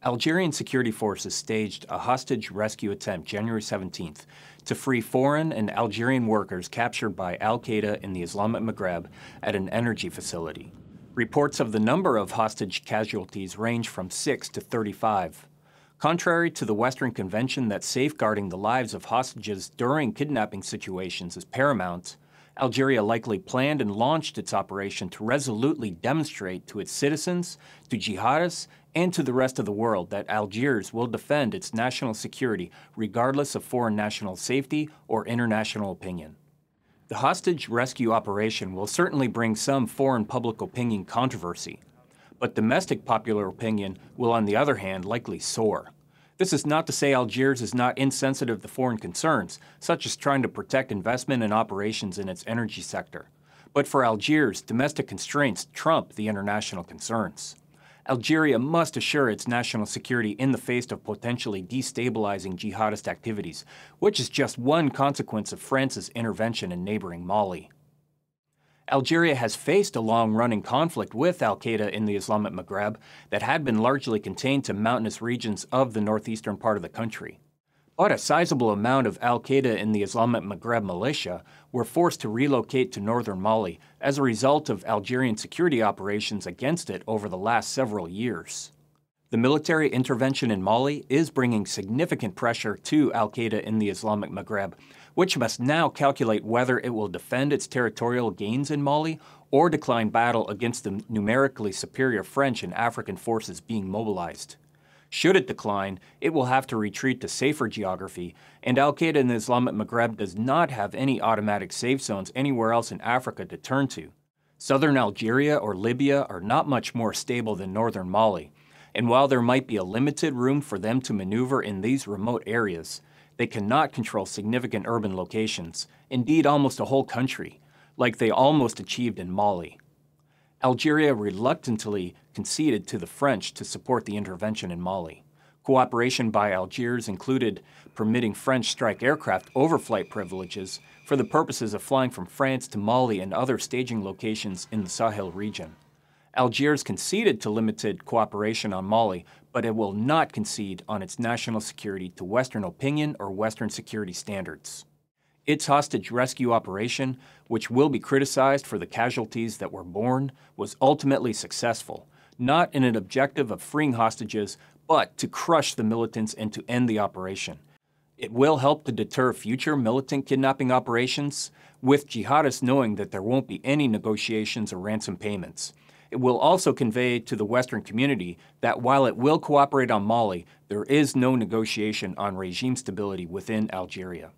Algerian security forces staged a hostage rescue attempt January 17th to free foreign and Algerian workers captured by al-Qaeda in the Islamic Maghreb at an energy facility. Reports of the number of hostage casualties range from 6 to 35. Contrary to the Western convention that safeguarding the lives of hostages during kidnapping situations is paramount, Algeria likely planned and launched its operation to resolutely demonstrate to its citizens, to jihadists, and to the rest of the world that Algiers will defend its national security regardless of foreign national safety or international opinion. The hostage rescue operation will certainly bring some foreign public opinion controversy, but domestic popular opinion will, on the other hand, likely soar. This is not to say Algiers is not insensitive to foreign concerns, such as trying to protect investment and operations in its energy sector. But for Algiers, domestic constraints trump the international concerns. Algeria must assure its national security in the face of potentially destabilizing jihadist activities, which is just one consequence of France's intervention in neighboring Mali. Algeria has faced a long-running conflict with al-Qaeda in the Islamic Maghreb that had been largely contained to mountainous regions of the northeastern part of the country. But a sizable amount of al-Qaeda in the Islamic Maghreb militia were forced to relocate to northern Mali as a result of Algerian security operations against it over the last several years. The military intervention in Mali is bringing significant pressure to al-Qaeda in the Islamic Maghreb, which must now calculate whether it will defend its territorial gains in Mali or decline battle against the numerically superior French and African forces being mobilized. Should it decline, it will have to retreat to safer geography, and al-Qaeda in the Islamic Maghreb does not have any automatic safe zones anywhere else in Africa to turn to. Southern Algeria or Libya are not much more stable than northern Mali, and while there might be a limited room for them to maneuver in these remote areas, they cannot control significant urban locations, indeed almost a whole country, like they almost achieved in Mali. Algeria reluctantly conceded to the French to support the intervention in Mali. Cooperation by Algiers included permitting French strike aircraft overflight privileges for the purposes of flying from France to Mali and other staging locations in the Sahel region. Algiers conceded to limited cooperation on Mali, but it will not concede on its national security to Western opinion or Western security standards. Its hostage rescue operation, which will be criticized for the casualties that were borne, was ultimately successful, not in an objective of freeing hostages, but to crush the militants and to end the operation. It will help to deter future militant kidnapping operations, with jihadists knowing that there won't be any negotiations or ransom payments. It will also convey to the Western community that while it will cooperate on Mali, there is no negotiation on regime stability within Algeria.